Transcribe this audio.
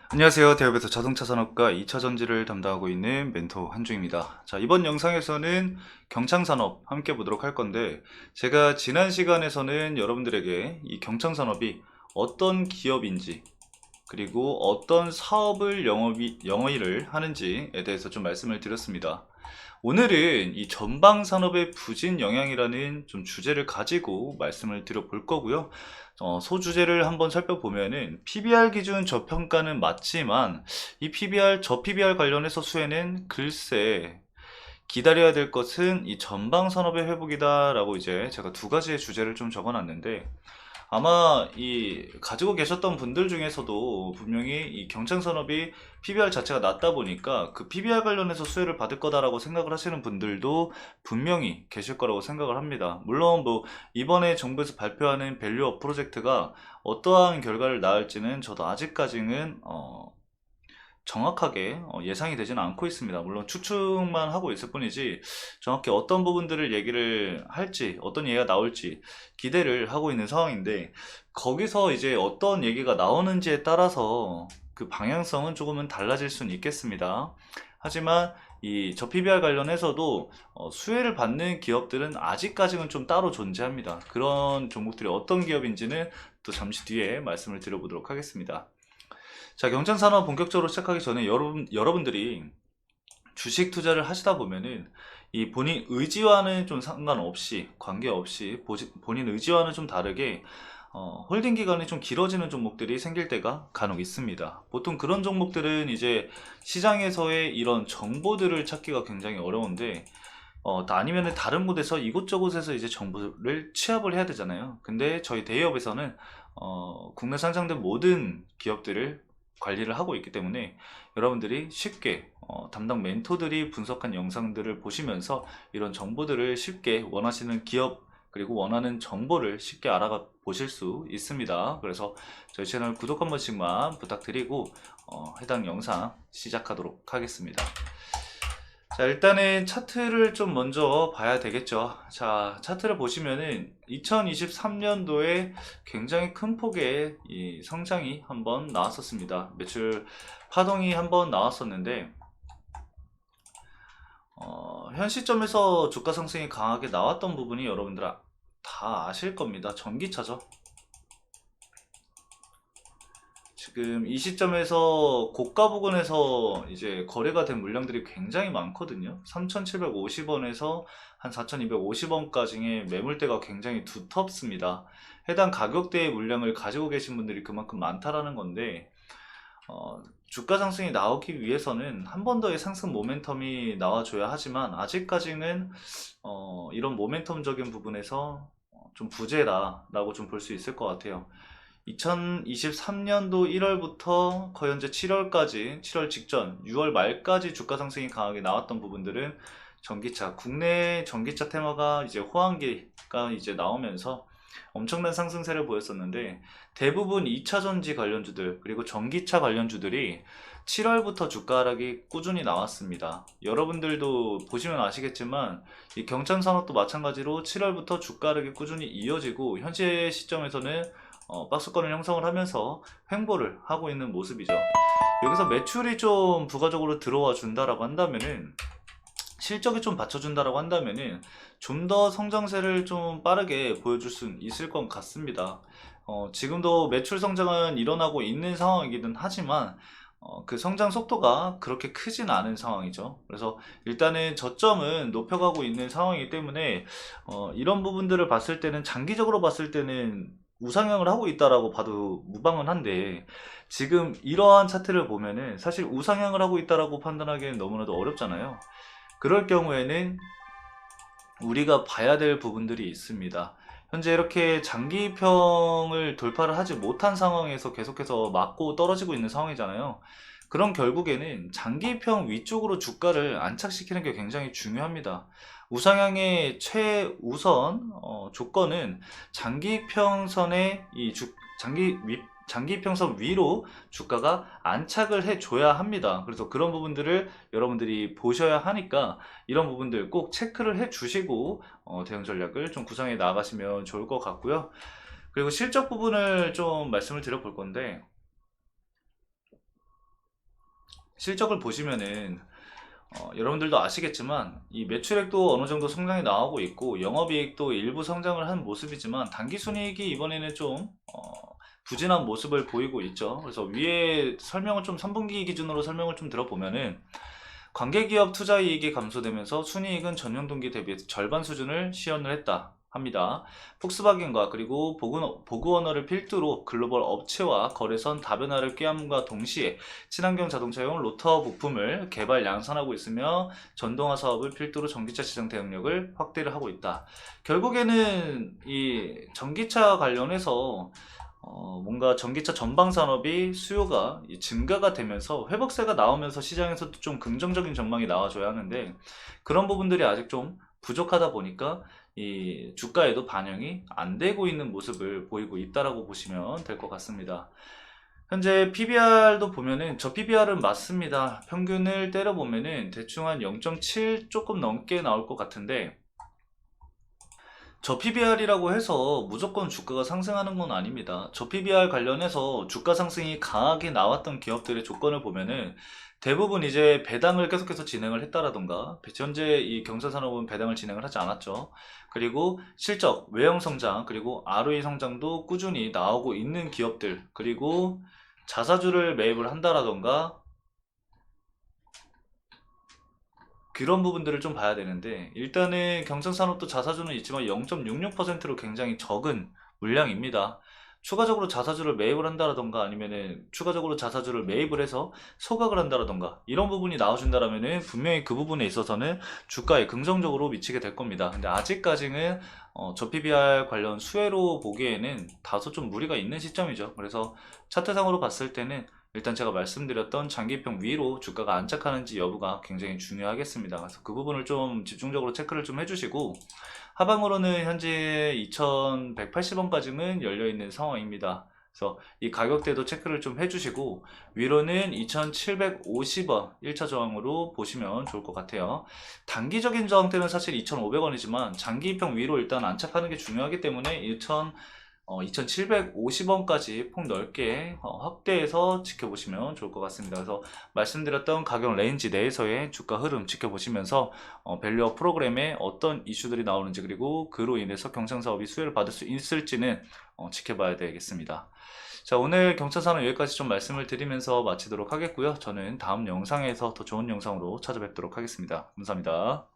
안녕하세요. 대업에서 자동차 산업과 2차 전지를 담당하고 있는 멘토 한중입니다. 자, 이번 영상에서는 경창산업 함께 보도록 할 건데, 제가 지난 시간에서는 여러분들에게 이 경창산업이 어떤 기업인지, 그리고 어떤 사업을 영위를 하는지에 대해서 좀 말씀을 드렸습니다. 오늘은 이 전방 산업의 부진 영향이라는 좀 주제를 가지고 말씀을 드려볼 거고요. 소주제를 한번 살펴보면은 PBR 기준 저평가는 맞지만 이 저 PBR 관련해서 수혜는 글쎄 기다려야 될 것은 이 전방 산업의 회복이다라고 이제 제가 두 가지의 주제를 좀 적어놨는데, 아마 이 가지고 계셨던 분들 중에서도 분명히 이 경창 산업이 PBR 자체가 낮다 보니까 그 PBR 관련해서 수혜를 받을 거다라고 생각을 하시는 분들도 분명히 계실 거라고 생각을 합니다. 물론 뭐 이번에 정부에서 발표하는 밸류업 프로젝트가 어떠한 결과를 낳을지는 저도 아직까지는 정확하게 예상이 되지는 않고 있습니다. 물론 추측만 하고 있을 뿐이지 정확히 어떤 부분들을 얘기를 할지, 어떤 얘기가 나올지 기대를 하고 있는 상황인데, 거기서 이제 어떤 얘기가 나오는지에 따라서 그 방향성은 조금은 달라질 수는 있겠습니다. 하지만 이 저 PBR 관련해서도 수혜를 받는 기업들은 아직까지는 좀 따로 존재합니다. 그런 종목들이 어떤 기업인지는 또 잠시 뒤에 말씀을 드려보도록 하겠습니다. 자, 경쟁산업 본격적으로 시작하기 전에 여러분들이 주식 투자를 하시다 보면은 이 본인 의지와는 좀 상관없이, 관계없이 본인 의지와는 좀 다르게 홀딩 기간이 좀 길어지는 종목들이 생길 때가 간혹 있습니다. 보통 그런 종목들은 이제 시장에서의 이런 정보들을 찾기가 굉장히 어려운데, 아니면은 다른 곳에서 이곳저곳에서 이제 정보를 취합을 해야 되잖아요. 근데 저희 대기업에서는 국내 상장된 모든 기업들을 관리를 하고 있기 때문에 여러분들이 쉽게 담당 멘토들이 분석한 영상들을 보시면서 이런 정보들을 쉽게 원하시는 기업 그리고 원하는 정보를 쉽게 알아가 보실 수 있습니다. 그래서 저희 채널 구독 한 번씩만 부탁드리고 해당 영상 시작하도록 하겠습니다. 자, 일단은 차트를 좀 먼저 봐야 되겠죠. 자, 차트를 보시면은 2023년도에 굉장히 큰 폭의 이 성장이 한번 나왔었습니다. 매출 파동이 한번 나왔었는데, 현 시점에서 주가 상승이 강하게 나왔던 부분이 여러분들 다 아실 겁니다. 전기차죠. 지금 이 시점에서 고가 부근에서 이제 거래가 된 물량들이 굉장히 많거든요. 3,750원에서 한 4,250원까지의 매물대가 굉장히 두텁습니다. 해당 가격대의 물량을 가지고 계신 분들이 그만큼 많다라는 건데, 주가 상승이 나오기 위해서는 한 번 더의 상승 모멘텀이 나와줘야 하지만 아직까지는 이런 모멘텀적인 부분에서 좀 부재다라고 좀 볼 수 있을 것 같아요. 2023년도 1월부터 거의 현재 7월까지, 7월 직전, 6월 말까지 주가 상승이 강하게 나왔던 부분들은 전기차, 국내 전기차 테마가 이제 호황기가 이제 나오면서 엄청난 상승세를 보였었는데, 대부분 2차 전지 관련주들, 그리고 전기차 관련주들이 7월부터 주가 하락이 꾸준히 나왔습니다. 여러분들도 보시면 아시겠지만, 이 경창산업도 마찬가지로 7월부터 주가 하락이 꾸준히 이어지고, 현재 시점에서는 박스권을 형성을 하면서 횡보를 하고 있는 모습이죠. 여기서 매출이 좀 부가적으로 들어와 준다라고 한다면은, 실적이 좀 받쳐준다라고 한다면은 좀 더 성장세를 좀 빠르게 보여줄 수 있을 것 같습니다. 지금도 매출 성장은 일어나고 있는 상황이기는 하지만 그 성장 속도가 그렇게 크진 않은 상황이죠. 그래서 일단은 저점은 높여가고 있는 상황이기 때문에 이런 부분들을 봤을 때는, 장기적으로 봤을 때는 우상향을 하고 있다라고 봐도 무방은 한데, 지금 이러한 차트를 보면은 사실 우상향을 하고 있다라고 판단하기는 너무나도 어렵잖아요. 그럴 경우에는 우리가 봐야 될 부분들이 있습니다. 현재 이렇게 장기평을 돌파를 하지 못한 상황에서 계속해서 맞고 떨어지고 있는 상황이잖아요. 그럼 결국에는 장기평 위쪽으로 주가를 안착시키는 게 굉장히 중요합니다. 우상향의 최우선 조건은 장기평선의 장기평선 위로 주가가 안착을 해줘야 합니다. 그래서 그런 부분들을 여러분들이 보셔야 하니까 이런 부분들 꼭 체크를 해 주시고 대응 전략을 좀 구상해 나가시면 좋을 것 같고요. 그리고 실적 부분을 좀 말씀을 드려볼 건데, 실적을 보시면은 여러분들도 아시겠지만 이 매출액도 어느 정도 성장이 나오고 있고 영업이익도 일부 성장을 한 모습이지만 당기순이익이 이번에는 좀 부진한 모습을 보이고 있죠. 그래서 위에 설명을 좀 3분기 기준으로 설명을 좀 들어보면은 관계기업 투자이익이 감소되면서 순이익은 전년 동기 대비해서 절반 수준을 시현을 했다 합니다. 폭스바겐과 그리고 보그 언어를 필두로 글로벌 업체와 거래선 다변화를 꾀함과 동시에 친환경 자동차용 로터 부품을 개발 양산하고 있으며 전동화 사업을 필두로 전기차 시장 대응력을 확대를 하고 있다. 결국에는 이 전기차 관련해서 뭔가 전기차 전방 산업이 수요가 증가가 되면서 회복세가 나오면서 시장에서도 좀 긍정적인 전망이 나와줘야 하는데 그런 부분들이 아직 좀 부족하다 보니까 이 주가에도 반영이 안 되고 있는 모습을 보이고 있다라고 보시면 될 것 같습니다. 현재 PBR도 보면은 저 PBR은 맞습니다. 평균을 때려보면은 대충 한 0.7 조금 넘게 나올 것 같은데 저 PBR이라고 해서 무조건 주가가 상승하는 건 아닙니다. 저 PBR 관련해서 주가 상승이 강하게 나왔던 기업들의 조건을 보면은 대부분 이제 배당을 계속해서 진행을 했다라던가 현재 이 경제산업은 배당을 진행을 하지 않았죠. 그리고 실적, 외형 성장, 그리고 ROE 성장도 꾸준히 나오고 있는 기업들, 그리고 자사주를 매입을 한다라던가 그런 부분들을 좀 봐야 되는데 일단은 경쟁산업도 자사주는 있지만 0.66%로 굉장히 적은 물량입니다. 추가적으로 자사주를 매입을 한다라던가 아니면은 추가적으로 자사주를 매입을 해서 소각을 한다라던가 이런 부분이 나와준다라면은 분명히 그 부분에 있어서는 주가에 긍정적으로 미치게 될 겁니다. 근데 아직까지는 저 PBR 관련 수혜로 보기에는 다소 좀 무리가 있는 시점이죠. 그래서 차트상으로 봤을 때는 일단 제가 말씀드렸던 장기평 위로 주가가 안착하는지 여부가 굉장히 중요하겠습니다. 그래서 그 부분을 좀 집중적으로 체크를 좀 해주시고 하방으로는 현재 2180원까지는 열려있는 상황입니다. 그래서 이 가격대도 체크를 좀 해주시고 위로는 2750원 1차 저항으로 보시면 좋을 것 같아요. 단기적인 저항대는 사실 2500원이지만 장기평 위로 일단 안착하는 게 중요하기 때문에 2750원까지 폭 넓게 확대해서 지켜보시면 좋을 것 같습니다. 그래서 말씀드렸던 가격 레인지 내에서의 주가 흐름 지켜보시면서 밸류업 프로그램에 어떤 이슈들이 나오는지 그리고 그로 인해서 경쟁사업이 수혜를 받을 수 있을지는 지켜봐야 되겠습니다. 자, 오늘 경차산업 여기까지 좀 말씀을 드리면서 마치도록 하겠고요. 저는 다음 영상에서 더 좋은 영상으로 찾아뵙도록 하겠습니다. 감사합니다.